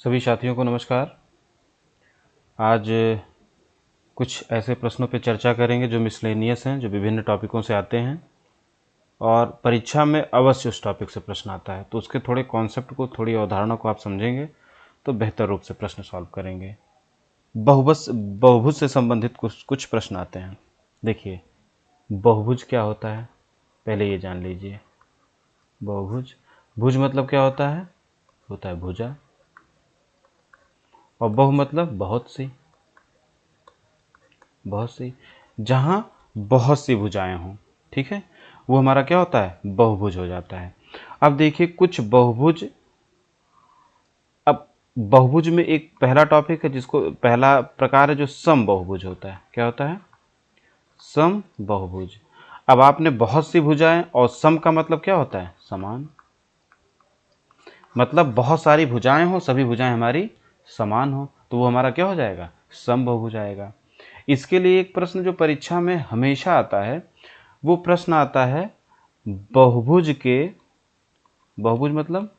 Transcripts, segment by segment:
सभी साथियों को नमस्कार। आज कुछ ऐसे प्रश्नों पर चर्चा करेंगे जो मिसलेनियस हैं, जो विभिन्न टॉपिकों से आते हैं और परीक्षा में अवश्य उस टॉपिक से प्रश्न आता है। तो उसके थोड़े कॉन्सेप्ट को, थोड़ी अवधारणा को आप समझेंगे तो बेहतर रूप से प्रश्न सॉल्व करेंगे। बहुभुज से संबंधित कुछ प्रश्न आते हैं। देखिए, बहुभुज क्या होता है पहले ये जान लीजिए। बहुभुज, भुज मतलब क्या होता है भुजा, और बहु मतलब बहुत सी। जहां बहुत सी भुजाएं हों, ठीक है, वो हमारा क्या होता है, बहुभुज हो जाता है। अब देखिए कुछ बहुभुज, अब बहुभुज में एक पहला टॉपिक है, जिसको पहला प्रकार है जो सम बहुभुज होता है। क्या होता है, सम बहुभुज। अब आपने बहुत सी भुजाएं, और सम का मतलब क्या होता है, समान। मतलब बहुत सारी भुजाएं हो, सभी भुजाएं हमारी समान हो, तो वो हमारा क्या हो जाएगा, सम बहुभुज आएगा। इसके लिए एक प्रश्न जो परीक्षा में हमेशा आता है, वो प्रश्न आता है बहुभुज के, बहुभुज मतलब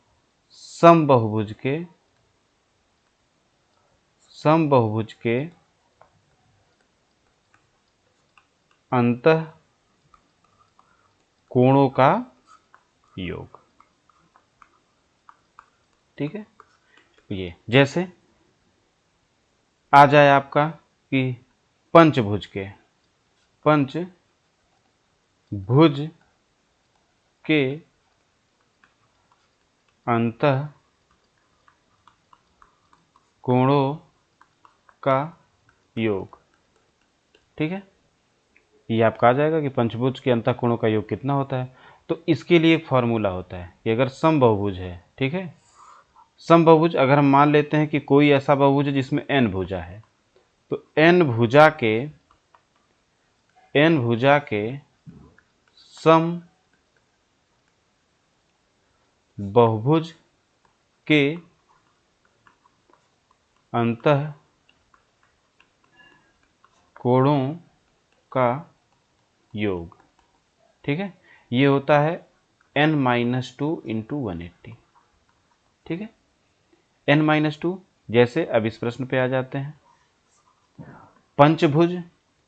सम बहुभुज के अंतः कोणों का योग। ठीक है, ये जैसे आ जाए आपका कि पंचभुज के अंतः कोणों का योग। ठीक है, ये आपका आ जाएगा कि पंचभुज के अंतः कोणों का योग कितना होता है। तो इसके लिए एक फॉर्मूला होता है कि अगर समबहुभुज है, ठीक है, समबहुभुज अगर हम मान लेते हैं कि कोई ऐसा बहुभुज है जिसमें n भुजा है, तो n भुजा के सम बहुभुज के अंतः कोणों का योग। ठीक है, ये होता है n-2 इंटू 180। ठीक है, n-2। जैसे अब इस प्रश्न पे आ जाते हैं, पंचभुज,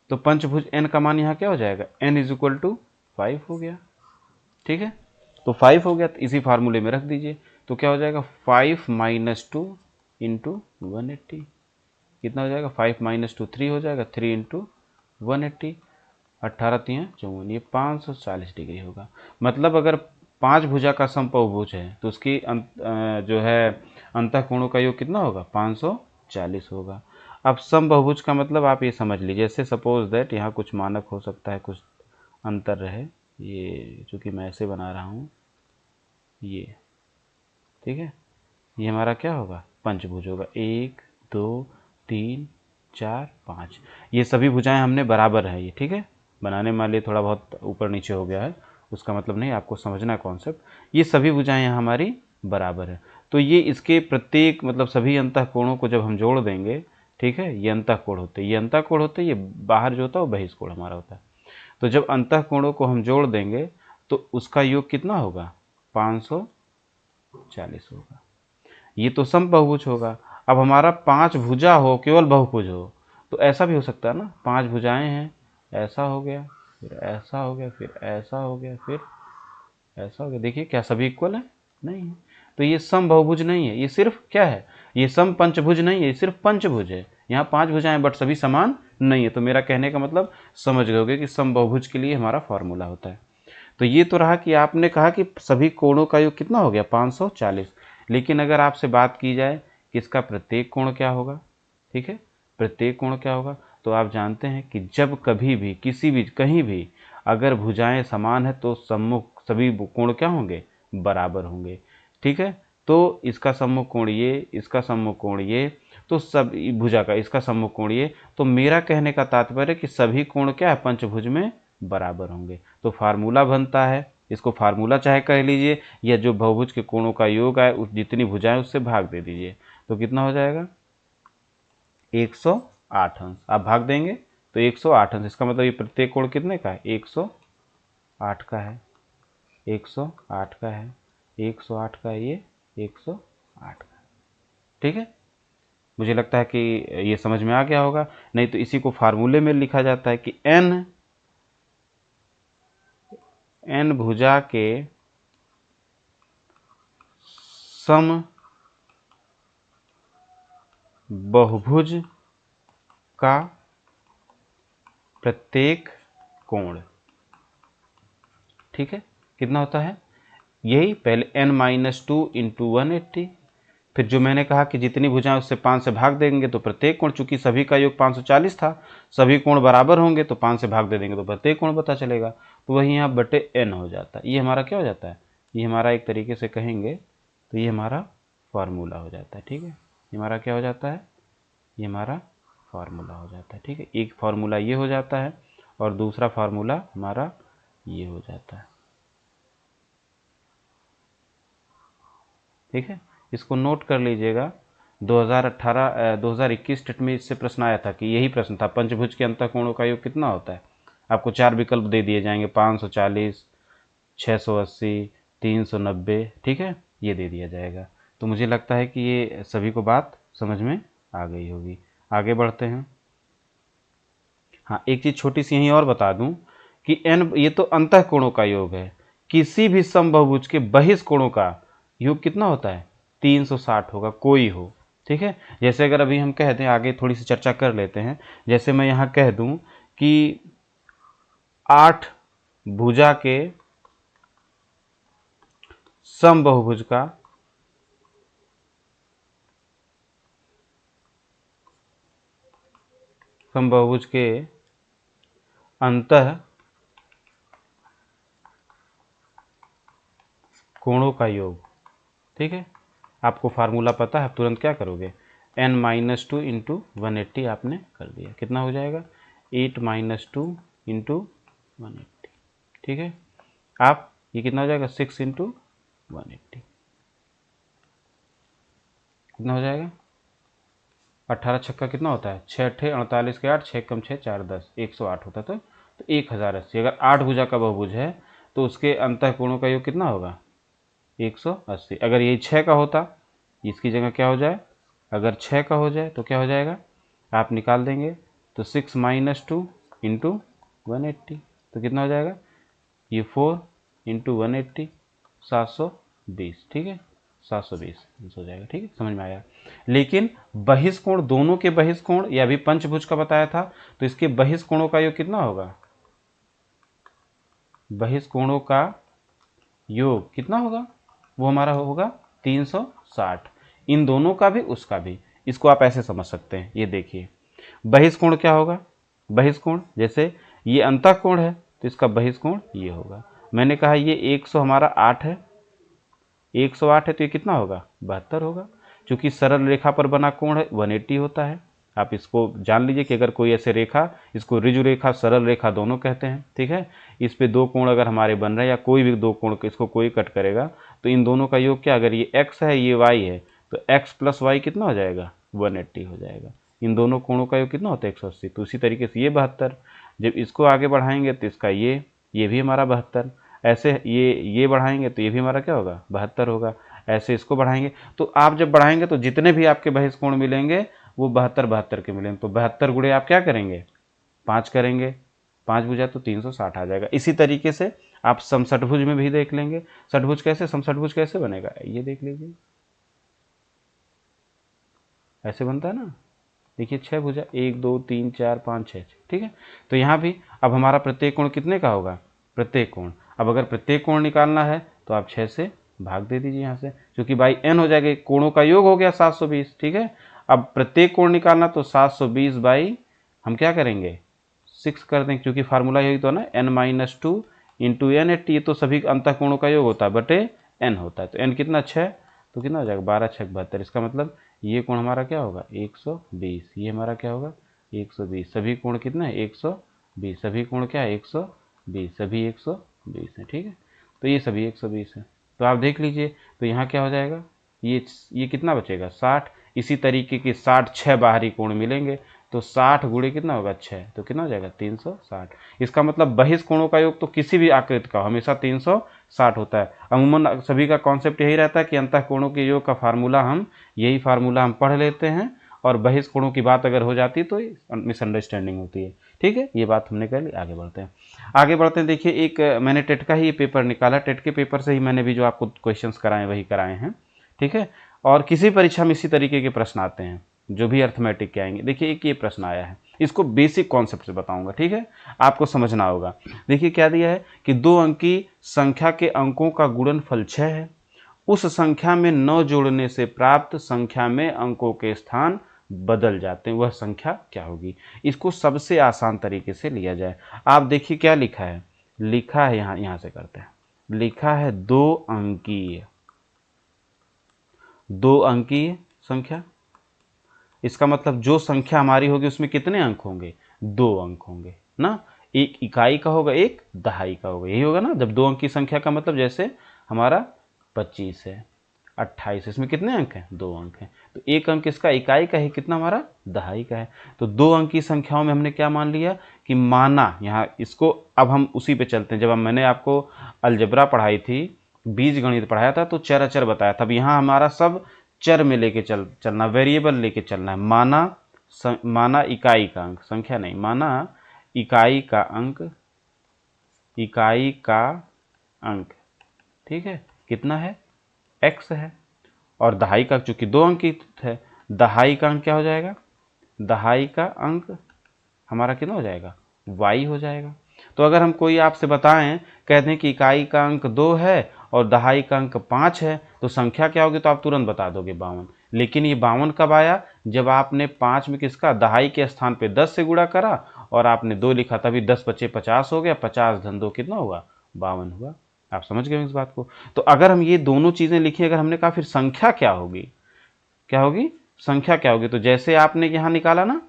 तो पंचभुज n का मान यहाँ क्या हो जाएगा, n इज इक्वल टू 5 हो गया। ठीक है, तो 5 हो गया, तो इसी फार्मूले में रख दीजिए। तो क्या हो जाएगा, 5-2 इंटू 180। कितना हो जाएगा, 5-2 3 हो जाएगा, 3 इंटू 180, 18-3-54, ये 540 डिग्री होगा। मतलब अगर 5 भुजा का समबहुभुज है तो उसकी जो है अंतःकोणों का योग कितना होगा, 540 होगा। अब समबहुभुज का मतलब आप ये समझ लीजिए, जैसे सपोज दैट यहाँ कुछ मानक हो सकता है, कुछ अंतर रहे, ये चूँकि मैं ऐसे बना रहा हूँ, ये ठीक है, ये हमारा क्या होगा, पंचभुज होगा। 1 2 3 4 5, ये सभी भुजाएं हमने बराबर है। ये ठीक है, बनाने मान लिए थोड़ा बहुत ऊपर नीचे हो गया है, उसका मतलब नहीं, आपको समझना कॉन्सेप्ट। ये सभी भुजाएं यहाँ हमारी बराबर है। तो ये इसके प्रत्येक मतलब सभी अंतःकोणों को जब हम जोड़ देंगे, ठीक है, ये अंतःकोण होते हैं, ये अंतःकोण होते हैं, ये बाहर जो होता है वो बहिष्कोण हमारा होता है। तो जब अंतःकोणों को हम जोड़ देंगे तो उसका योग कितना होगा, 540 होगा। ये तो समबहुभुज होगा। अब हमारा 5 भुजा हो, केवल बहुभुज हो, तो ऐसा भी हो सकता है ना, 5 भुजाएं हैं, ऐसा हो गया, फिर ऐसा हो गया, फिर ऐसा हो गया, फिर ऐसा हो गया। देखिए क्या सभी इक्वल है, नहीं है। तो ये समबहुभुज नहीं है, ये सिर्फ क्या है, ये सम पंचभुज नहीं है, ये सिर्फ पंचभुज है। यहाँ 5 भुजाएं बट सभी समान नहीं है। तो मेरा कहने का मतलब समझ गए कि समबहुभुज के लिए हमारा फॉर्मूला होता है। तो ये तो रहा कि आपने कहा कि सभी कोणों का योग कितना हो गया, 540। लेकिन अगर आपसे बात की जाए कि इसका प्रत्येक कोण क्या होगा, ठीक है, प्रत्येक कोण क्या होगा, तो आप जानते हैं कि जब कभी भी किसी भी कहीं भी अगर भुजाएं समान है तो सम्मुख सभी कोण क्या होंगे, बराबर होंगे। ठीक है, तो इसका सम्मुख कोण ये, इसका सम्मुख कोण ये, तो सब भुजा का इसका सम्मुख कोण ये। तो मेरा कहने का तात्पर्य कि सभी कोण क्या है, पंचभुज में बराबर होंगे। तो फार्मूला बनता है, इसको फार्मूला चाहे कह लीजिए, या जो बहुभुज के कोणों का योग है उस जितनी भुजाएं उससे भाग दे दीजिए, तो कितना हो जाएगा, 108 अंश। आप भाग देंगे तो 108 अंश, इसका मतलब ये प्रत्येक कोण कितने का है, 108 का है, 108 का है, 108 का है, ये 108 का है। ठीक है, मुझे लगता है कि ये समझ में आ गया होगा। नहीं तो इसी को फार्मूले में लिखा जाता है कि n भुजा के सम बहुभुज का प्रत्येक कोण। ठीक है, कितना होता है, यही पहले n-2 इंटू 180, फिर जो मैंने कहा कि जितनी भुजाएं उससे 5 से भाग देंगे तो प्रत्येक कोण, चूंकि सभी का योग 540 था, सभी कोण बराबर होंगे तो 5 से भाग दे देंगे तो प्रत्येक कोण पता चलेगा, तो वही यहाँ बटे n हो जाता है। ये हमारा क्या हो जाता है, ये हमारा एक तरीके से कहेंगे तो ये हमारा फार्मूला हो जाता है। ठीक है, ये हमारा क्या हो जाता है, ये हमारा फार्मूला हो जाता है। ठीक है, एक फार्मूला ये हो जाता है और दूसरा फार्मूला हमारा ये हो जाता है। ठीक है, इसको नोट कर लीजिएगा। 2021 टेट में इससे प्रश्न आया था कि यही प्रश्न था, पंचभुज के अंतःकोणों का योग कितना होता है। आपको 4 विकल्प दे दिए जाएंगे, 540, 680, 390। ठीक है, ये दे दिया जाएगा। तो मुझे लगता है कि ये सभी को बात समझ में आ गई होगी। आगे बढ़ते हैं। हाँ, एक चीज़ छोटी सी यहीं और बता दूं कि n ये तो अंतःकोणों का योग है, किसी भी समबाहुभुज के बहिष्कोणों का योग कितना होता है, 360 होगा, कोई हो। ठीक है, जैसे अगर अभी हम कह दें, आगे थोड़ी सी चर्चा कर लेते हैं। जैसे मैं यहाँ कह दूं कि 8 भुजा के समबाहुभुज का समबाहुभुज के अंतः कोणों का योग। ठीक है, आपको फार्मूला पता है, तुरंत क्या करोगे, n-2 इंटू 180 आपने कर दिया, कितना हो जाएगा, 8-2 इंटू 180। ठीक है, आप ये कितना हो जाएगा, 6 इंटू 180, कितना हो जाएगा, 18 छक्का कितना होता है, 6 अट्ठे 48 के 8, 6 कम 6 4 10, 108 होता तो 1080। अगर 8 भुजा का बहुभुज है तो उसके अंतःकोणों का योग कितना होगा, 180। अगर ये 6 का होता, इसकी जगह क्या हो जाए, अगर 6 का हो जाए तो क्या हो जाएगा, आप निकाल देंगे तो 6-2 इंटू 180, तो कितना हो जाएगा, ये 4 इंटू 180, 720। ठीक है, 720 हो जाएगा। ठीक है, समझ में आया। लेकिन बहिष्कोण, दोनों के बहिष्कोण, या अभी पंचभुज का बताया था, तो इसके बहिष्कोणों का योग कितना होगा, बहिष्कोणों का योग कितना होगा, वो हमारा होगा 360। इन दोनों का भी उसका भी, इसको आप ऐसे समझ सकते हैं। ये देखिए, बहिष्कोण क्या होगा, बहिष्कोण जैसे ये अंतःकोण है तो इसका बहिष्कोण ये होगा। मैंने कहा ये 100 हमारा 8 है, 108 है तो ये कितना होगा, 72 होगा। क्योंकि सरल रेखा पर बना कोण है 180 होता है। आप इसको जान लीजिए कि अगर कोई ऐसे रेखा, इसको ऋजु रेखा, सरल रेखा दोनों कहते हैं। ठीक है, इस पे दो कोण अगर हमारे बन रहे हैं, या कोई भी दो कोण, इसको कोई कट करेगा तो इन दोनों का योग क्या, अगर ये x है ये y है तो x प्लस वाई कितना हो जाएगा, 180 हो जाएगा। इन दोनों कोणों का योग कितना होता है, 180। तो उसी तरीके से ये 72, जब इसको आगे बढ़ाएंगे तो इसका ये भी हमारा 72, ऐसे ये बढ़ाएंगे तो ये भी हमारा क्या होगा, 72 होगा। ऐसे इसको बढ़ाएंगे, तो आप जब बढ़ाएंगे तो जितने भी आपके बहिष्कोण मिलेंगे वो 72 के मिलेंगे। तो 72 गुणे आप क्या करेंगे, 5 करेंगे, 5 भुजा तो 360 आ जाएगा। इसी तरीके से आप समषटभुज में भी देख लेंगे। षटभुज कैसे, समषटभुज कैसे बनेगा, ये देख लीजिए, ऐसे बनता है ना। देखिए 6 भुजा, 1 2 3 4 5 6। ठीक है, तो यहाँ भी अब हमारा प्रत्येक कोण कितने का होगा, प्रत्येक कोण। अब अगर प्रत्येक कोण निकालना है तो आप 6 से भाग दे दीजिए यहाँ से, क्योंकि बाई n हो जाएगा, कोणों का योग हो गया 720। ठीक है, अब प्रत्येक कोण निकालना तो 720 बाई हम क्या करेंगे, 6 कर देंगे, क्योंकि फार्मूला यही तो ना, n-2 इंटू 180, ये तो सभी अंतःकोणों का योग होता है बटे n होता है। तो n कितना, 6, तो कितना हो जाएगा, 12 6 72। इसका मतलब ये कोण हमारा क्या होगा, 120। ये हमारा क्या होगा, 120। सभी कोण कितना है, 120। सभी कोण क्या है, 120, सभी 120 है। ठीक है, तो ये सभी 120 है। तो आप देख लीजिए, तो यहाँ क्या हो जाएगा, ये कितना बचेगा, 60। इसी तरीके के 60 6 बाहरी कोण मिलेंगे, तो 60 गुणे कितना होगा 6, तो कितना हो जाएगा 360। इसका मतलब बहिष कोणों का योग तो किसी भी आकृति का हमेशा 360 होता है। अमूमन सभी का कॉन्सेप्ट यही रहता है कि अंतः कोणों के योग का फार्मूला यही फार्मूला हम पढ़ लेते हैं, और बहिष कोणों की बात अगर हो जाती तो मिसअंडरस्टैंडिंग होती है। ठीक है, ये बात हमने कर ली। आगे बढ़ते हैं। देखिए, एक मैंने टेट का ही पेपर निकाला, टेट के पेपर से ही मैंने भी जो आपको क्वेश्चंस कराए वही कराए हैं। ठीक है, और किसी परीक्षा में इसी तरीके के प्रश्न आते हैं जो भी अर्थमेटिक के आएंगे। देखिए, एक ये प्रश्न आया है, इसको बेसिक कॉन्सेप्ट से बताऊंगा। ठीक है, आपको समझना होगा। देखिए क्या दिया है कि 2 अंकी संख्या के अंकों का गुणनफल 6 है, उस संख्या में 9 जोड़ने से प्राप्त संख्या में अंकों के स्थान बदल जाते हैं, वह संख्या क्या होगी। इसको सबसे आसान तरीके से लिया जाए। आप देखिए क्या लिखा है, यहां से करते हैं। लिखा है 2 अंकीय संख्या। इसका मतलब जो संख्या हमारी होगी उसमें कितने अंक होंगे, 2 अंक होंगे ना। एक इकाई का होगा, एक दहाई का होगा, यही होगा ना। जब 2 अंक की संख्या का मतलब जैसे हमारा 25 है, 28, इसमें कितने अंक हैं, 2 अंक हैं। तो एक अंक इसका इकाई का है, कितना हमारा दहाई का है। तो 2 अंक की संख्याओं में हमने क्या मान लिया कि माना, यहाँ इसको अब हम उसी पे चलते हैं। जब मैंने आपको अलजेब्रा पढ़ाई थी, बीज गणित पढ़ाया था, तो चर अचर बताया था। अब यहाँ हमारा सब चर में लेके चलना, वेरिएबल लेके चलना है। माना इकाई का अंक, संख्या नहीं, माना इकाई का अंक, ठीक है, कितना है, x है। और दहाई का चूंकि 2 अंक की है, दहाई का अंक क्या हो जाएगा, दहाई का अंक हमारा कितना हो जाएगा, y हो जाएगा। तो अगर हम कोई आपसे बताएं, कहते हैं कि इकाई का अंक 2 है और दहाई का अंक 5 है, तो संख्या क्या होगी, तो आप तुरंत बता दोगे 52। लेकिन ये 52 कब आया, जब आपने 5 में किसका, दहाई के स्थान पे 10 से गुणा करा और आपने 2 लिखा, तभी 10 बचे 50 हो गया, 50 धन 2 कितना हुआ, 52 हुआ। आप समझ गए इस बात को। तो अगर हम ये दोनों चीजें लिखी, अगर हमने कहा फिर संख्या क्या होगी, संख्या क्या होगी, तो जैसे आपने यहां निकाला ना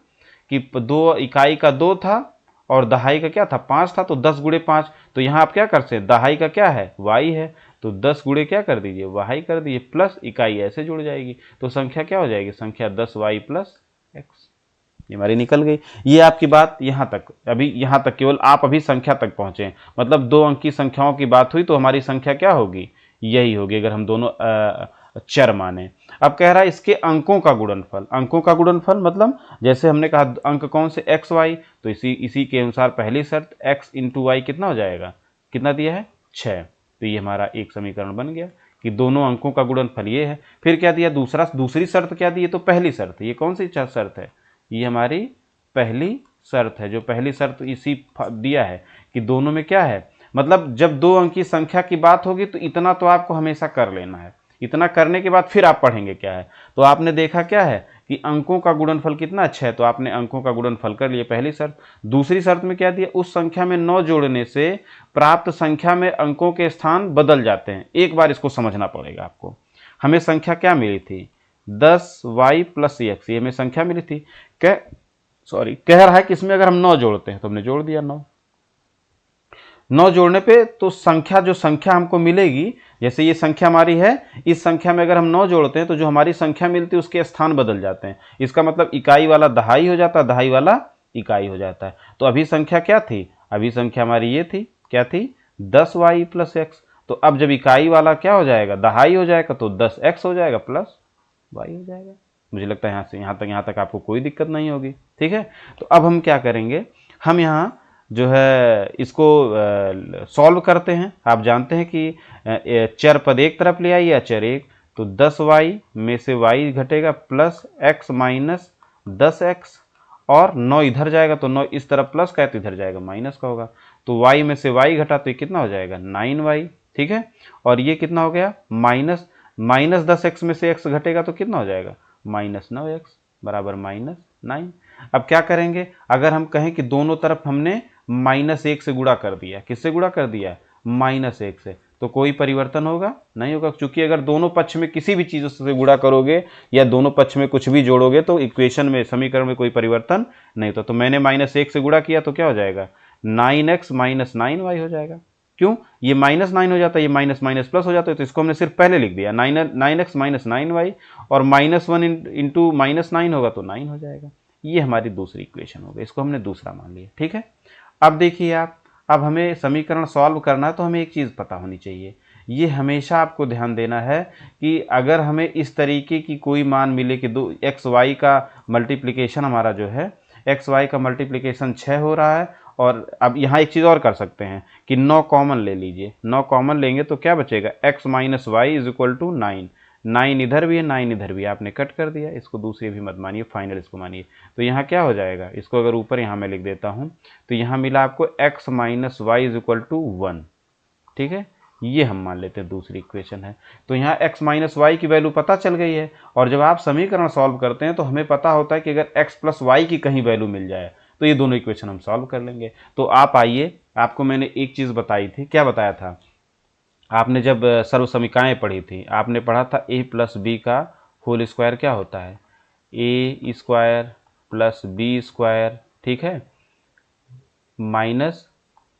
कि 2 इकाई का 2 था और दहाई का क्या था, 5 था, तो 10 गुणे 5। तो यहाँ आप क्या कर सकते हैं, दहाई का क्या है, y है, तो 10 गुणे क्या कर दीजिए, y कर दीजिए, प्लस इकाई ऐसे जुड़ जाएगी। तो संख्या क्या हो जाएगी, संख्या 10y प्लस x, ये हमारी निकल गई। ये आपकी बात यहाँ तक, अभी यहाँ तक केवल आप अभी संख्या तक पहुंचे। मतलब 2 अंक की संख्याओं की बात हुई तो हमारी संख्या क्या होगी, यही होगी, अगर हम दोनों चर माने। अब कह रहा है इसके अंकों का गुणनफल। अंकों का गुणनफल मतलब जैसे हमने कहा अंक कौन से, एक्स वाई, तो इसी के अनुसार पहली शर्त x इंटू वाई कितना हो जाएगा, कितना दिया है, 6। तो ये हमारा एक समीकरण बन गया कि दोनों अंकों का गुणनफल ये है। फिर क्या दिया, दूसरी शर्त क्या दी है, तो पहली शर्त, ये कौन सी शर्त है, ये हमारी पहली शर्त है। जो पहली शर्त इसी दिया है कि दोनों में क्या है, मतलब जब 2 अंक की संख्या की बात होगी तो इतना तो आपको हमेशा कर लेना है। इतना करने के बाद फिर आप पढ़ेंगे क्या है। तो आपने देखा क्या है कि अंकों का गुणनफल कितना, 6, तो आपने अंकों का गुणनफल कर लिया, पहली शर्त। दूसरी शर्त में क्या दिया, उस संख्या में 9 जोड़ने से प्राप्त संख्या में अंकों के स्थान बदल जाते हैं। एक बार इसको समझना पड़ेगा आपको। हमें संख्या क्या मिली थी, 10y प्लस x, ये हमें संख्या मिली थी। कह रहा है कि इसमें अगर हम 9 जोड़ते हैं, तो हमने जोड़ दिया 9 जोड़ने पे तो जो संख्या हमको मिलेगी, जैसे ये संख्या हमारी है, इस संख्या में अगर हम 9 जोड़ते हैं तो जो हमारी संख्या मिलती है उसके स्थान बदल जाते हैं। इसका मतलब इकाई वाला दहाई हो जाता है, दहाई वाला इकाई हो जाता है। तो अभी संख्या क्या थी, अभी संख्या हमारी ये थी, क्या थी, 10y प्लस x। तो अब जब इकाई वाला क्या हो जाएगा, दहाई हो जाएगा, तो 10x हो जाएगा प्लस y हो जाएगा। मुझे लगता है यहाँ तक आपको कोई दिक्कत नहीं होगी। ठीक है, तो अब हम क्या करेंगे, हम यहाँ जो है इसको सॉल्व करते हैं। आप जानते हैं कि चर पद एक तरफ ले आइए या चर एक, तो 10y में से y घटेगा प्लस x माइनस 10x, और 9 इधर जाएगा तो 9 इस तरफ प्लस का है तो इधर जाएगा माइनस का होगा। तो y में से y घटा तो ये कितना हो जाएगा, 9y। ठीक है, और ये कितना हो गया, माइनस 10x में से x घटेगा तो कितना हो जाएगा, माइनस 9x बराबर -9। अब क्या करेंगे, अगर हम कहें कि दोनों तरफ हमने -1 से गुणा कर दिया, किससे गुणा कर दिया, -1 से, तो कोई परिवर्तन होगा, नहीं होगा। क्योंकि अगर दोनों पक्ष में किसी भी चीज से गुणा करोगे या दोनों पक्ष में कुछ भी जोड़ोगे तो इक्वेशन में, समीकरण में कोई परिवर्तन नहीं होता। तो मैंने -1 से गुणा किया तो क्या हो जाएगा, 9x माइनस 9y हो जाएगा। क्यों, ये -9 हो जाता है, ये माइनस माइनस प्लस हो जाता है, तो इसको हमने सिर्फ पहले लिख दिया, 9x माइनस 9y, और -1 इंटू -9 होगा तो 9 हो जाएगा। ये हमारी दूसरी इक्वेशन हो गई, इसको हमने दूसरा मान लिया। ठीक है, अब देखिए आप, अब हमें समीकरण सॉल्व करना है तो हमें एक चीज़ पता होनी चाहिए, ये हमेशा आपको ध्यान देना है कि अगर हमें इस तरीके की कोई मान मिले कि दो एक्स वाई का मल्टीप्लिकेशन हमारा जो है एक्स वाई का मल्टीप्लिकेशन 6 हो रहा है, और अब यहाँ एक चीज़ और कर सकते हैं कि 9 कॉमन ले लीजिए, 9 कॉमन लेंगे तो क्या बचेगा, x minus y is equal to 9, 9 इधर भी है 9 इधर भी है, आपने कट कर दिया, इसको दूसरी भी मत मानिए, फाइनल इसको मानिए। तो यहाँ क्या हो जाएगा, इसको अगर ऊपर यहाँ मैं लिख देता हूँ तो यहाँ मिला आपको x minus y is equal to 1। ठीक है, ये हम मान लेते हैं दूसरी इक्वेशन है। तो यहाँ x माइनस वाई की वैल्यू पता चल गई है, और जब आप समीकरण सॉल्व करते हैं तो हमें पता होता है कि अगर x प्लस वाई की कहीं वैल्यू मिल जाए तो ये दोनों इक्वेशन हम सॉल्व कर लेंगे। तो आप आइए, आपको मैंने एक चीज़ बताई थी, क्या बताया था, आपने जब सर्व समीकरणाएँ पढ़ी थी आपने पढ़ा था a प्लस बी का होल स्क्वायर क्या होता है, ए स्क्वायर प्लस बी स्क्वायर, ठीक है, माइनस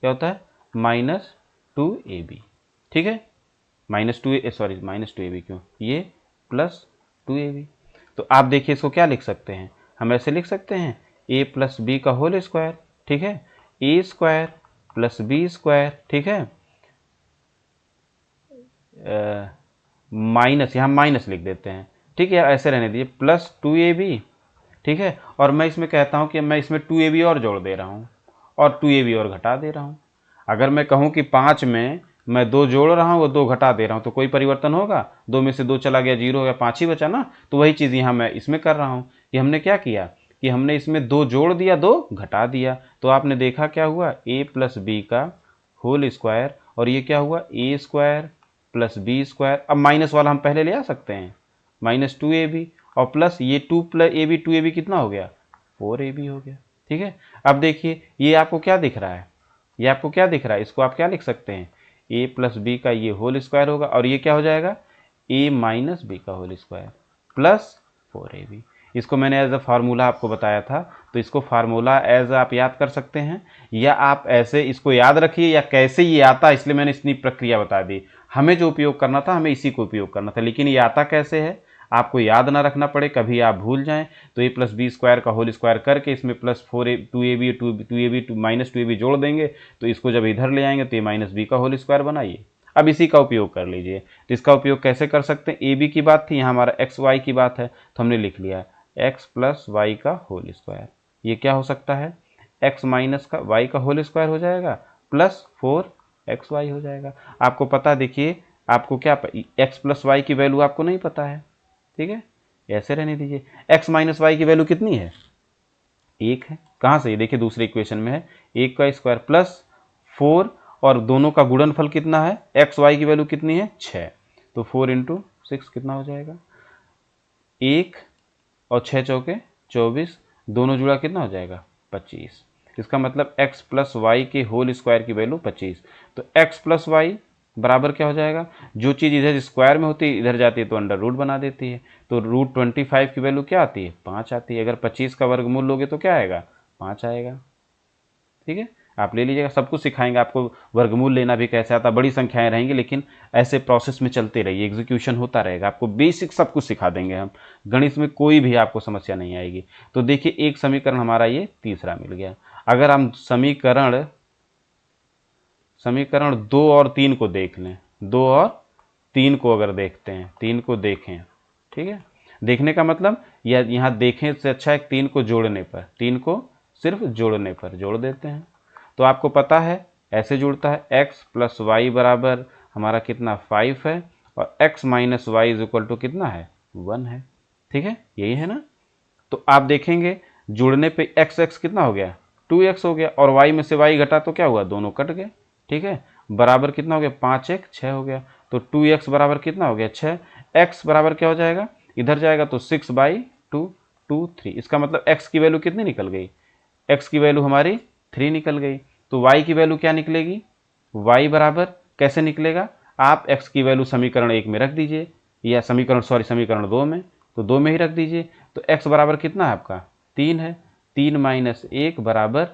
क्या होता है, माइनस 2ab। ठीक है, माइनस 2ab क्यों, ये प्लस 2ab। तो आप देखिए इसको क्या लिख सकते हैं, हम ऐसे लिख सकते हैं a प्लस बी का होल स्क्वायर, ठीक है, ए स्क्वायर प्लस बी स्क्वायर, ठीक है, माइनस, यहाँ माइनस लिख देते हैं, ठीक है, ऐसे रहने दीजिए, प्लस 2ab। ठीक है, और मैं इसमें कहता हूँ कि मैं इसमें 2ab और जोड़ दे रहा हूँ और 2ab और घटा दे रहा हूँ। अगर मैं कहूँ कि 5 में मैं 2 जोड़ रहा हूँ वो 2 घटा दे रहा हूँ तो कोई परिवर्तन होगा, 2 में से 2 चला गया 0 हो गया, 5 ही बचा ना। तो वही चीज़ यहाँ मैं इसमें कर रहा हूँ कि हमने क्या किया कि हमने इसमें 2 जोड़ दिया 2 घटा दिया, तो आपने देखा क्या हुआ, a प्लस बी का होल स्क्वायर, और ये क्या हुआ ए स्क्वायर प्लस बी स्क्वायर। अब माइनस वाला हम पहले ले आ सकते हैं, माइनस 2ab, और प्लस ये 2 प्लस ए बी 2ab कितना हो गया, 4ab हो गया। ठीक है, अब देखिए ये आपको क्या दिख रहा है, ये आपको क्या दिख रहा है, इसको आप क्या लिख सकते हैं, a प्लस बी का ये होल स्क्वायर होगा, और ये क्या हो जाएगा, a माइनस बी का होल स्क्वायर प्लस 4ab। इसको मैंने एज अ फार्मूला आपको बताया था, तो इसको फार्मूला एज आप याद कर सकते हैं, या आप ऐसे इसको याद रखिए, या कैसे ये आता, इसलिए मैंने इतनी प्रक्रिया बता दी। हमें जो उपयोग करना था हमें इसी को उपयोग करना था, लेकिन ये आता कैसे है आपको याद ना रखना पड़े, कभी आप भूल जाएं तो a प्लस बी स्क्वायर का होल स्क्वायर करके इसमें प्लस 2ab माइनस 2ab जोड़ देंगे, तो इसको जब इधर ले आएंगे तो ये माइनस बी का होल स्क्वायर बनाइए। अब इसी का उपयोग कर लीजिए, तो इसका उपयोग कैसे कर सकते हैं, ab की बात थी, यहाँ हमारा एक्स वाई की बात है, तो हमने लिख लिया एक्स प्लस वाई का होल स्क्वायर। ये क्या हो सकता है, एक्स माइनस का वाई का होल स्क्वायर हो जाएगा प्लस 4xy हो जाएगा। आपको पता, देखिए आपको क्या, एक्स प्लस वाई की वैल्यू आपको नहीं पता है, ठीक है, ऐसे रहने दीजिए। x माइनस वाई की वैल्यू कितनी है, 1 है, कहाँ से, देखिए दूसरे इक्वेशन में है 1 का स्क्वायर प्लस 4, और दोनों का गुणनफल कितना है, एक्स वाई की वैल्यू कितनी है 6, तो 4 इंटू 6 कितना हो जाएगा, 1 और 6 चौके 24, दोनों जुड़ा कितना हो जाएगा 25। इसका मतलब x प्लस वाई के होल स्क्वायर की वैल्यू 25। तो x प्लस वाई बराबर क्या हो जाएगा, जो चीज़ इधर स्क्वायर में होती है इधर जाती है तो अंडर रूट बना देती है, तो रूट 25 की वैल्यू क्या आती है, 5 आती है। अगर 25 का वर्गमूल लोगे तो क्या आएगा, 5 आएगा। ठीक है, आप ले लीजिएगा, सब कुछ सिखाएंगे आपको, वर्गमूल लेना भी कैसे आता, बड़ी संख्याएं रहेंगी, लेकिन ऐसे प्रोसेस में चलते रहिए, एग्जीक्यूशन होता रहेगा, आपको बेसिक सब कुछ सिखा देंगे हम, गणित में कोई भी आपको समस्या नहीं आएगी। तो देखिए एक समीकरण हमारा ये तीसरा मिल गया। अगर हम समीकरण 2 और 3 को देख लें, 2 और 3 को अगर देखते हैं, 3 को देखें, ठीक है, देखने का मतलब या यहाँ देखें से अच्छा है 3 को जोड़ने पर, 3 को सिर्फ जोड़ने पर जोड़ देते हैं, तो आपको पता है ऐसे जुड़ता है, x प्लस वाई बराबर हमारा कितना 5 है, और x minus y is equal to कितना है 1 है। ठीक है, यही है ना। तो आप देखेंगे जुड़ने पे x x कितना हो गया 2x हो गया, और y में से y घटा तो क्या हुआ, दोनों कट गए। ठीक है, बराबर कितना हो गया 5 1 6 हो गया, तो 2x बराबर कितना हो गया 6, x बराबर क्या हो जाएगा, इधर जाएगा तो 6/2 2 3। इसका मतलब x की वैल्यू कितनी निकल गई, x की वैल्यू हमारी 3 निकल गई। तो y की वैल्यू क्या निकलेगी, y बराबर कैसे निकलेगा, आप x की वैल्यू समीकरण 1 में रख दीजिए, या समीकरण 2 में, तो 2 में ही रख दीजिए। तो x बराबर कितना है आपका 3 है, 3 माइनस 1 बराबर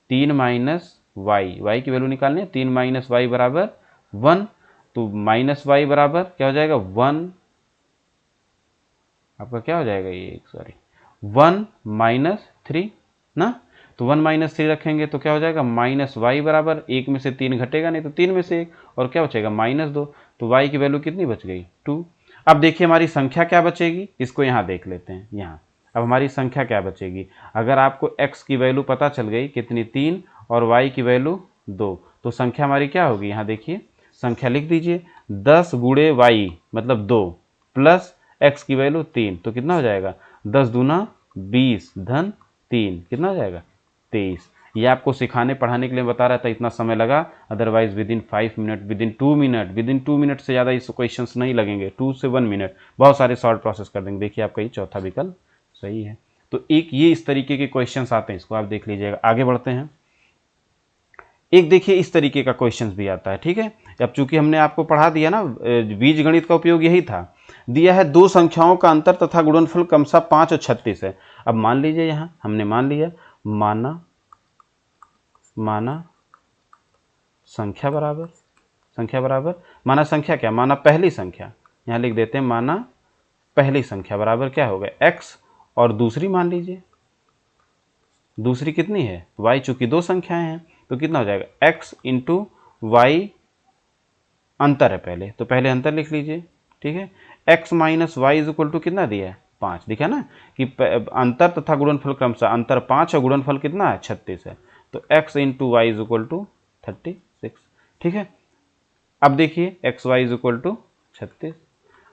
3 माइनस y की वैल्यू निकालनी है, 3 माइनस वाई बराबर 1, तो माइनस वाई बराबर क्या हो जाएगा 1 आपका क्या हो जाएगा ये, सॉरी 1 माइनस 3 ना, तो 1 माइनस 3 रखेंगे तो क्या हो जाएगा माइनस वाई बराबर 1 में से 3 घटेगा नहीं तो 3 में से 1, और क्या बचेगा -2, तो y की वैल्यू कितनी बच गई 2। अब देखिए हमारी संख्या क्या बचेगी, इसको यहाँ देख लेते हैं। यहाँ अब हमारी संख्या क्या बचेगी, अगर आपको x की वैल्यू पता चल गई कितनी 3 और y की वैल्यू 2, तो संख्या हमारी क्या होगी, यहाँ देखिए संख्या लिख दीजिए 10 गुणे y मतलब 2 प्लस x की वैल्यू 3, तो कितना हो जाएगा 10 दूना 20 धन 3, कितना हो जाएगा 23। ये आपको सिखाने पढ़ाने के लिए बता रहा था, इतना समय लगा, otherwise with in 5 minute, with in 2 minute से ज़्यादा इस क्वेश्चन नहीं लगेंगे, 2 से 1 मिनट, बहुत सारे शॉर्ट प्रोसेस कर देंगे। देखिए आपका ये चौथा विकल्प सही है। तो एक ये इस तरीके के क्वेश्चंस आते हैं, इसको आप देख लीजिएगा। आगे बढ़ते हैं, एक देखिए इस तरीके का क्वेश्चन भी आता है, ठीक है। अब चूंकि हमने आपको पढ़ा दिया ना, बीजगणित का उपयोग यही था। दिया है दो संख्याओं का अंतर तथा गुणनफल क्रमशः 5 और 36 है। अब मान लीजिए यहाँ हमने मान लिया, माना संख्या बराबर माना संख्या क्या, माना पहली संख्या, यहाँ लिख देते हैं माना पहली संख्या बराबर क्या हो गया x, और दूसरी मान लीजिए, दूसरी कितनी है y, चूंकि दो संख्याएं हैं तो कितना हो जाएगा x इंटू वाई, अंतर है पहले तो पहले अंतर लिख लीजिए, ठीक है। x minus y is equal to कितना दिया है 5, दिखा ना कि अंतर तथा गुणनफल क्रमशः, अंतर 5 और गुणनफल कितना है 36 है, तो x into y is equal to 36, ठीक है। अब देखिए x y is equal to 36।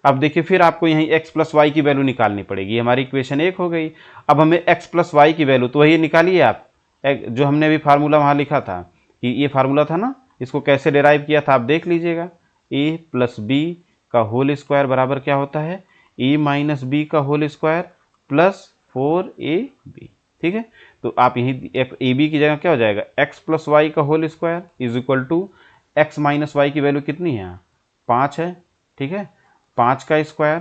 अब देखिए फिर आपको यहीं x प्लस वाई की वैल्यू निकालनी पड़ेगी, हमारी इक्वेशन 1 हो गई। अब हमें x प्लस वाई की वैल्यू, तो वही निकालिए आप, जो हमने अभी फार्मूला वहाँ लिखा था कि ये फार्मूला था ना, इसको कैसे डिराइव किया था आप देख लीजिएगा। a प्लस बी का होल स्क्वायर बराबर क्या होता है a माइनस बी का होल स्क्वायर प्लस 4ab, ठीक है। तो आप यहीं ए बी की जगह क्या हो जाएगा x प्लस वाई का whole square is equal to x minus y की वैल्यू कितनी है 5 है, ठीक है, 5 का स्क्वायर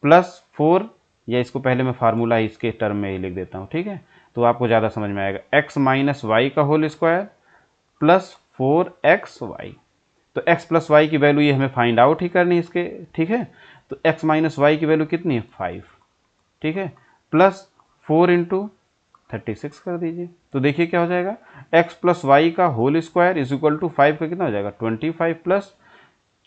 प्लस 4, या इसको पहले मैं फार्मूला इसके टर्म में ही लिख देता हूँ, ठीक है, तो आपको ज़्यादा समझ में आएगा। x माइनस वाई का होल स्क्वायर प्लस 4xy, तो x प्लस वाई की वैल्यू ये हमें फाइंड आउट ही करनी है इसके, ठीक है। तो x माइनस वाई की वैल्यू कितनी है 5, ठीक है, प्लस 4 इंटू 36 कर दीजिए, तो देखिए क्या हो जाएगा x प्लस वाई का whole square is equal to 5 का कितना हो जाएगा 25 प्लस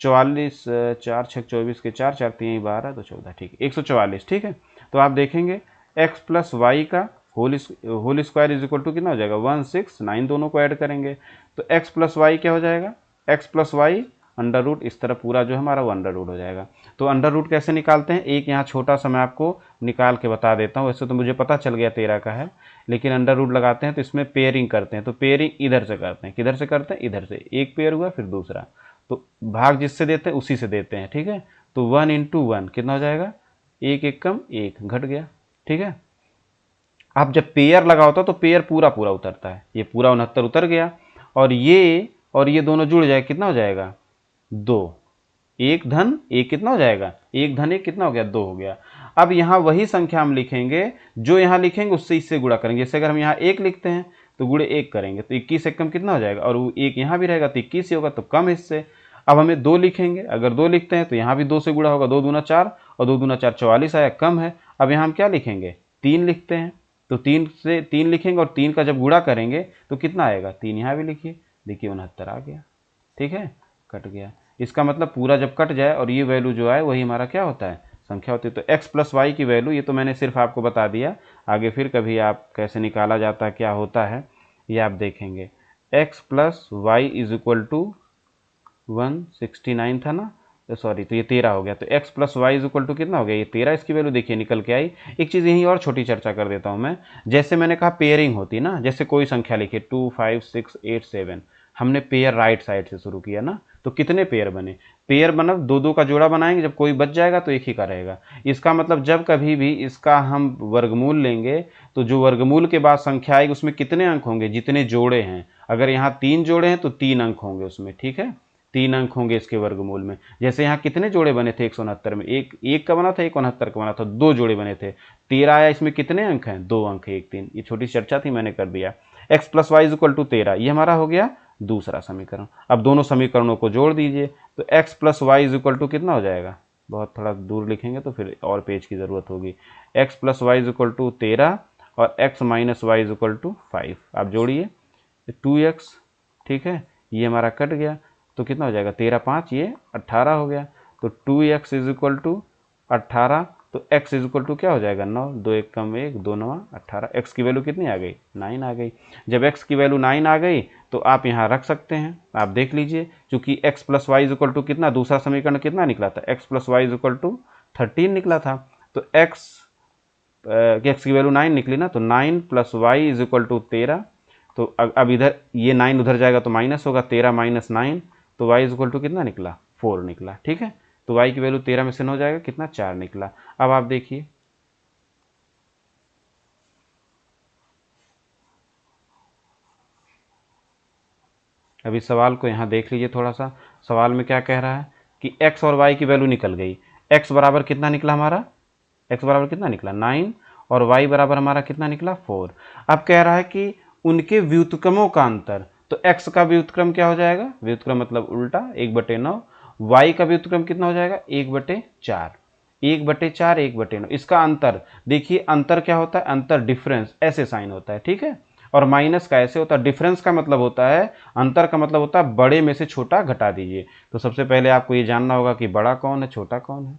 44, 4 6 24 के 4 4 3 12 तो 14, ठीक है 144, ठीक है। तो आप देखेंगे x प्लस वाई का whole square is equal to कितना हो जाएगा 169, दोनों को ऐड करेंगे तो x प्लस वाई क्या हो जाएगा x plus y under root, इस तरह पूरा जो है हमारा वो अंडर रूट हो जाएगा। तो अंडर रूट कैसे निकालते हैं, एक यहाँ छोटा सा मैं आपको निकाल के बता देता हूँ, वैसे तो मुझे पता चल गया 13 का है, लेकिन अंडर रूट लगाते हैं तो इसमें पेयरिंग करते हैं, तो पेयरिंग इधर से करते हैं, किधर से करते हैं इधर से, एक पेयर हुआ फिर दूसरा, तो भाग जिससे देते हैं उसी से देते हैं, ठीक है। तो 1 इंटू 1 कितना हो जाएगा, एक एक कम एक घट गया, ठीक है। आप जब पेयर लगा होता तो पेयर पूरा पूरा उतरता है, ये पूरा 69 उतर गया, और ये दोनों जुड़ जाए कितना हो जाएगा 2, एक धन एक कितना हो जाएगा, एक धन एक कितना हो गया 2 हो गया। अब यहाँ वही संख्या हम लिखेंगे, जो यहाँ लिखेंगे उससे इससे गुणा करेंगे, जैसे अगर हम यहाँ 1 लिखते हैं तो गुणे 1 करेंगे तो 21 एक कम कितना हो जाएगा, और वो 1 यहाँ भी रहेगा तो 21 ही होगा, तो कम इससे। अब हमें 2 लिखेंगे, अगर 2 लिखते हैं तो यहाँ भी 2 से गुणा होगा, 2 दूना 4 और 2 दूना 4 44 आया, कम है। अब यहाँ हम क्या लिखेंगे 3 लिखते हैं, तो 3 से 3 लिखेंगे और 3 का जब गुणा करेंगे तो कितना आएगा 3, यहाँ भी लिखिए, देखिए 69 आ गया, ठीक है, कट गया। इसका मतलब पूरा जब कट जाए और ये वैल्यू जो आए वही हमारा क्या होता है संख्या होती है। तो x प्लस वाई की वैल्यू, ये तो मैंने सिर्फ आपको बता दिया, आगे फिर कभी आप कैसे निकाला जाता है क्या होता है ये आप देखेंगे। x plus y is equal to 169 था ना, सॉरी तो ये 13 हो गया, तो x plus y is equal to कितना हो गया ये 13, इसकी वैल्यू देखिए निकल के आई। एक चीज़ यहीं और छोटी चर्चा कर देता हूँ मैं, जैसे मैंने कहा पेयरिंग होती ना, जैसे कोई संख्या लिखिए 2 5 6 8 7, हमने पेयर राइट साइड से शुरू किया ना, तो कितने पेयर बने, पेयर बना 2 का जोड़ा बनाएंगे, जब कोई बच जाएगा तो एक ही का रहेगा। इसका मतलब जब कभी भी इसका हम वर्गमूल लेंगे तो जो वर्गमूल के बाद संख्या आएगी उसमें कितने अंक होंगे, जितने जोड़े हैं, अगर यहाँ 3 जोड़े हैं तो 3 अंक होंगे उसमें, ठीक है, 3 अंक होंगे इसके वर्गमूल में। जैसे यहाँ कितने जोड़े बने थे 169 में, एक का बना था, 169 का बना था, 2 जोड़े बने थे, 13 आया, इसमें कितने अंक हैं 2 अंक है, 1 3, ये छोटी चर्चा थी मैंने कर दिया। x plus y is equal to 13, ये हमारा हो गया दूसरा समीकरण। अब दोनों समीकरणों को जोड़ दीजिए तो x plus y is equal to कितना हो जाएगा बहुत थोड़ा दूर लिखेंगे तो फिर और पेज की ज़रूरत होगी। x plus y is equal to 13 और x minus y is equal to 5। आप जोड़िए 2x, ठीक है, ये हमारा कट गया तो कितना हो जाएगा 13 5 ये 18 हो गया। तो 2x इज इक्वल टू 18, तो x इज इक्वल टू क्या हो जाएगा 9, 2 1 कम 1 2 9 18। x की वैल्यू कितनी आ गई 9 आ गई। जब x की वैल्यू 9 आ गई तो आप यहाँ रख सकते हैं। आप देख लीजिए चूंकि x plus y is equal to कितना, दूसरा समीकरण कितना निकला था, x plus y is equal to 13 निकला था। तो x की वैल्यू 9 निकली ना, तो 9 plus y is equal to 13। तो अब इधर ये 9 उधर जाएगा तो माइनस होगा, 13 माइनस 9, तो y इज इक्वल टू कितना निकला 4 निकला। ठीक है, तो y की वैल्यू 13 में से 9 जाएगा कितना 4 निकला। अब आप देखिए अभी सवाल को यहाँ देख लीजिए थोड़ा सा। सवाल में क्या कह रहा है कि x और y की वैल्यू निकल गई। x बराबर कितना निकला हमारा, x बराबर कितना निकला 9 और y बराबर हमारा कितना निकला 4। अब कह रहा है कि उनके व्युत्क्रमों का अंतर, तो x का व्युत्क्रम क्या हो जाएगा, व्युत्क्रम मतलब उल्टा 1/9, y का व्युत्क्रम कितना हो जाएगा 1/4, 1/4 1/9। इसका अंतर देखिए, अंतर क्या होता है, अंतर डिफरेंस ऐसे साइन होता है, ठीक है, और माइनस का ऐसे होता है। डिफरेंस का मतलब होता है, अंतर का मतलब होता है बड़े में से छोटा घटा दीजिए। तो सबसे पहले आपको ये जानना होगा कि बड़ा कौन है छोटा कौन है।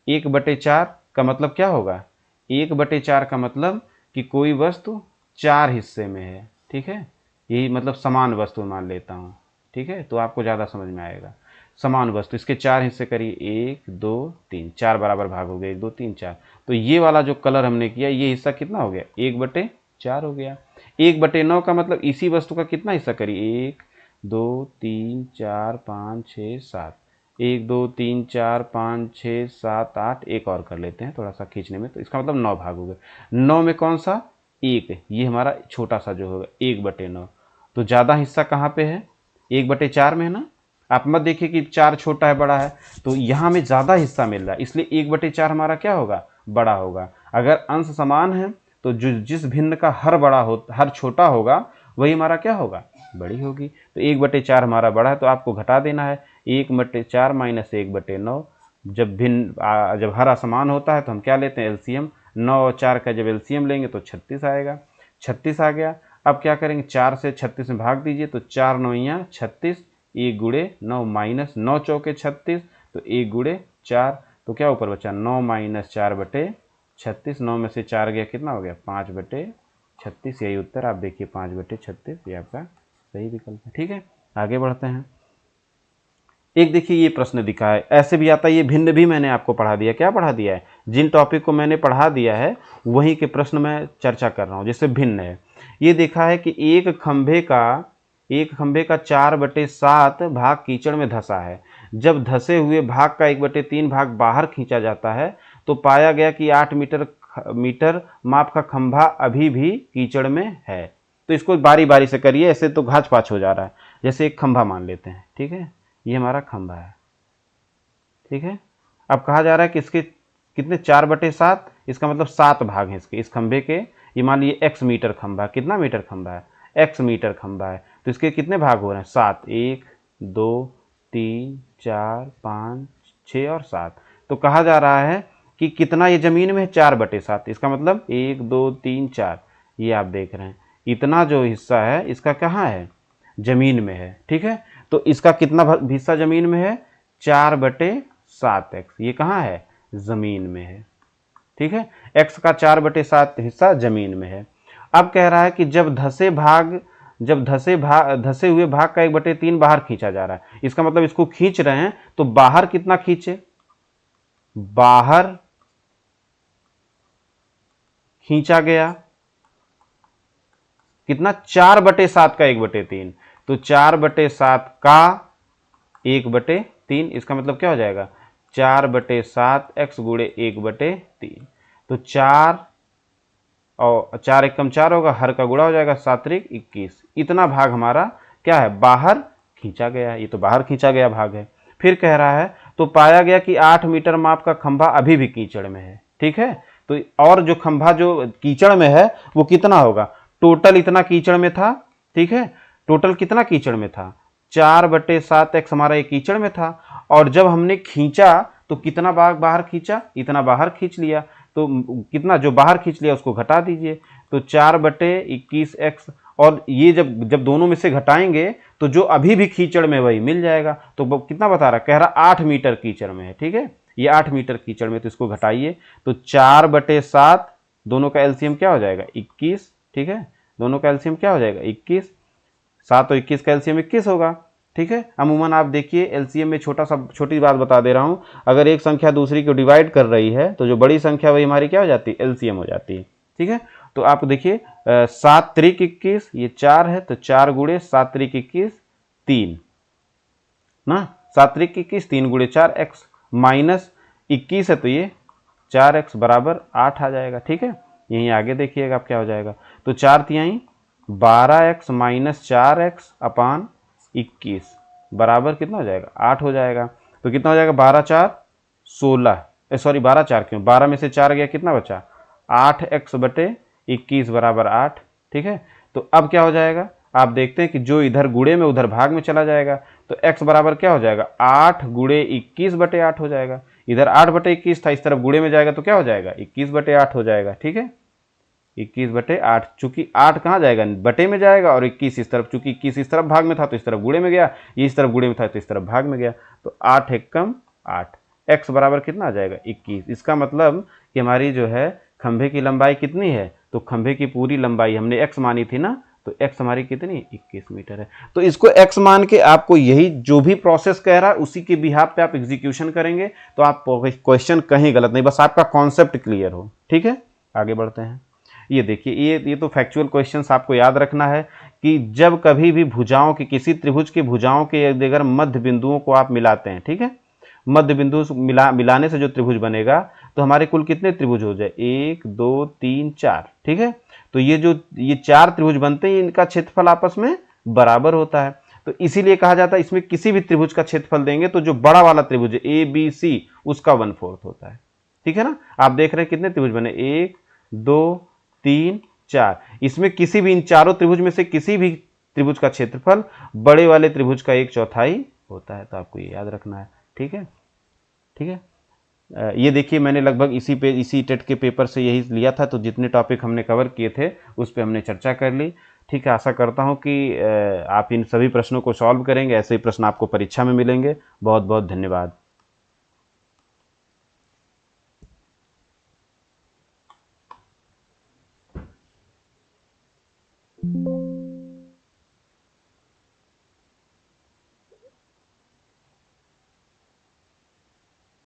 1/4 का मतलब क्या होगा, 1/4 का मतलब कि कोई वस्तु 4 हिस्से में है, ठीक है, यही मतलब समान वस्तु मान लेता हूँ, ठीक है, तो आपको ज़्यादा समझ में आएगा। समान वस्तु, इसके 4 हिस्से करिए, 1 2 3, 4 बराबर भाग हो गए, 1 2 3 4। तो ये वाला जो कलर हमने किया ये हिस्सा कितना हो गया 1/4 हो गया। 1/9 का मतलब इसी वस्तु का कितना हिस्सा करिए, 1 2 3 4 5 6 7, 1 2 3 4 5 6 7 8, एक और कर लेते हैं थोड़ा सा खींचने में, तो इसका मतलब 9 भाग हो गए। 9 में कौन सा, एक, ये हमारा छोटा सा जो होगा 1/9। तो ज़्यादा हिस्सा कहाँ पे है, 1/4 में है ना। आप मत देखिए कि 4 छोटा है बड़ा है, तो यहाँ हमें ज़्यादा हिस्सा मिल रहा है, इसलिए 1/4 हमारा क्या होगा बड़ा होगा। अगर अंश समान है तो जिस भिन्न का हर छोटा होगा वही हमारा क्या होगा बड़ी होगी। तो 1/4 हमारा बड़ा है, तो आपको घटा देना है 1/4 माइनस 1/9। जब हर असमान होता है तो हम क्या लेते हैं एलसीएम, 9 और 4 का जब एलसीएम लेंगे तो 36 आएगा, 36 आ गया। अब क्या करेंगे, 4 से 36 में भाग दीजिए, तो 4 9 36, 1 गुड़े 9 माइनस 9 चौके 36, तो 1 गुड़े 4, तो क्या ऊपर बचा 9 माइनस 4/36। 9 में से 4 गया कितना हो गया 5/36। यही उत्तर आप देखिए 5/36, ये आपका सही विकल्प है। ठीक है, आगे बढ़ते हैं। एक देखिए ये प्रश्न दिखा है, ऐसे भी आता है, ये भिन्न भी मैंने आपको पढ़ा दिया। क्या पढ़ा दिया है, जिन टॉपिक को मैंने पढ़ा दिया है वहीं के प्रश्न मैं चर्चा कर रहा हूँ, जिससे भिन्न है। ये देखा है कि एक खंभे का 4/7 भाग कीचड़ में धंसा है। जब धंसे हुए भाग का 1/3 भाग बाहर खींचा जाता है तो पाया गया कि 8 मीटर माप का खंभा अभी भी कीचड़ में है। तो इसको बारी बारी से करिए, ऐसे तो घाच पाच हो जा रहा है। जैसे एक खंभा मान लेते हैं, ठीक है, ये हमारा खंभा है, ठीक है। अब कहा जा रहा है कि इसके कितने 4/7, इसका मतलब 7 भाग हैं इसके, इस खंभे के। ये मान लीजिए x मीटर खंभा, कितना मीटर खंभा है, x मीटर खंभा है, तो इसके कितने भाग हो रहे हैं 7, 1 2 3 4 5 6 और 7। तो कहा जा रहा है कि कितना ये जमीन में है 4/7, इसका मतलब 1 2 3 4, ये आप देख रहे हैं इतना जो हिस्सा है इसका कहाँ है जमीन में है, ठीक है। तो इसका कितना हिस्सा जमीन में है 4/7x, ये कहाँ है जमीन में है, ठीक है। x का 4/7 हिस्सा जमीन में है। अब कह रहा है कि जब धसे हुए भाग का 1/3 बाहर खींचा जा रहा है, इसका मतलब इसको खींच रहे हैं तो बाहर कितना खींचे, बाहर खींचा गया कितना 4/7 का 1/3, तो 4/7 का 1/3, इसका मतलब क्या हो जाएगा 4/7x गुणे 1/3। तो 4 और 4 1 कम 4 होगा, हर का गुणा हो जाएगा 7 3 21। इतना भाग हमारा क्या है बाहर खींचा गया, ये तो बाहर खींचा गया भाग है। फिर कह रहा है तो पाया गया कि 8 मीटर माप का खंभा अभी भी कीचड़ में है, ठीक है। तो और जो खंभा जो कीचड़ में है वो कितना होगा, टोटल इतना कीचड़ में था, ठीक है, टोटल कितना कीचड़ में था 4/7x हमारा ये कीचड़ में था, और जब हमने खींचा तो कितना बाहर खींचा, इतना बाहर खींच लिया, तो कितना जो बाहर खींच लिया उसको घटा दीजिए, तो 4/21x, और ये जब दोनों में से घटाएंगे तो जो अभी भी कीचड़ में वही मिल जाएगा। तो कितना बता रहा, कह रहा 8 मीटर कीचड़ में है, ठीक है, ये 8 मीटर कीचड़ में, तो इसको घटाइए, तो 4/7, दोनों का एलसीएम क्या हो जाएगा 21, ठीक है, दोनों का एलसीएम क्या हो जाएगा 21, 7 और 21 का एलसीएम 21 होगा, ठीक है। अमूमन आप देखिए एलसीएम में छोटी बात बता दे रहा हूं, अगर एक संख्या दूसरी को डिवाइड कर रही है तो जो बड़ी संख्या वही हमारी क्या हो जाती है, एलसीएम हो जाती है, ठीक है। तो आप देखिए 7 त्रिक 21, ये 4 है, तो 4 गुणे 7 त्रिक 21 3 ना, 7 त्रिक 21 3 गुणे 4 x माइनस 21 है, तो ये 4x बराबर 8 आ जाएगा, ठीक है। यहीं आगे देखिएगा आप क्या हो जाएगा, तो 4 तिहाई 12x माइनस 4x अपान 21 बराबर कितना हो जाएगा 8 हो जाएगा। तो कितना हो जाएगा 12 4 16, सॉरी 12 4 क्यों, 12 में से 4 गया, कितना बचा 8x/21 बराबर 8, ठीक है। तो अब क्या हो जाएगा, आप देखते हैं कि जो इधर गुणे में उधर भाग में चला जाएगा, तो x बराबर क्या हो जाएगा 8 गुणे 21/8 हो जाएगा, इधर 8/21 था, इस तरफ गुणे में जाएगा तो क्या हो जाएगा 21/8 हो जाएगा, ठीक है, 21/8, चूंकि 8 कहाँ जाएगा बटे में जाएगा, और 21 इस तरफ, चूंकि 21 इस तरफ भाग में था तो इस तरफ गुणे में गया, ये इस तरफ गुणे में था तो इस तरफ भाग में गया, तो 8 एकम 8, x बराबर कितना आ जाएगा 21। इसका मतलब कि हमारी जो है खंभे की लंबाई कितनी है, तो खंभे की पूरी लंबाई हमने x मानी थी ना, तो x हमारी कितनी 21 मीटर है। तो इसको x मान के आपको यही जो भी प्रोसेस कह रहा है उसी के बिहाफ पे आप एग्जीक्यूशन करेंगे, तो आप क्वेश्चन कहीं गलत नहीं, बस आपका कॉन्सेप्ट क्लियर हो, ठीक है। आगे बढ़ते हैं, ये देखिए, ये तो फैक्चुअल क्वेश्चंस आपको याद रखना है कि जब कभी भी भुजाओं की, किसी त्रिभुज की भुजाओं के अगर मध्य बिंदुओं को आप मिलाते हैं, ठीक है, मध्य बिंदु मिलाने से जो त्रिभुज बनेगा, तो हमारे कुल कितने त्रिभुज हो जाए 1 2 3 4, ठीक है। तो ये 4 त्रिभुज बनते हैं, इनका क्षेत्रफल आपस में बराबर होता है, तो इसीलिए कहा जाता है इसमें किसी भी त्रिभुज का क्षेत्रफल देंगे तो जो बड़ा वाला त्रिभुज है ABC उसका 1/4 होता है, ठीक है ना। आप देख रहे हैं कितने त्रिभुज बने 1 2 3 4, इसमें किसी भी इन चारों त्रिभुज में से किसी भी त्रिभुज का क्षेत्रफल बड़े वाले त्रिभुज का 1/4 होता है, तो आपको ये याद रखना है, ठीक है, ठीक है। ये देखिए मैंने लगभग इसी टेट के पेपर से यही लिया था, तो जितने टॉपिक हमने कवर किए थे उस पर हमने चर्चा कर ली, ठीक है। आशा करता हूँ कि आप इन सभी प्रश्नों को सॉल्व करेंगे, ऐसे ही प्रश्न आपको परीक्षा में मिलेंगे। बहुत बहुत धन्यवाद।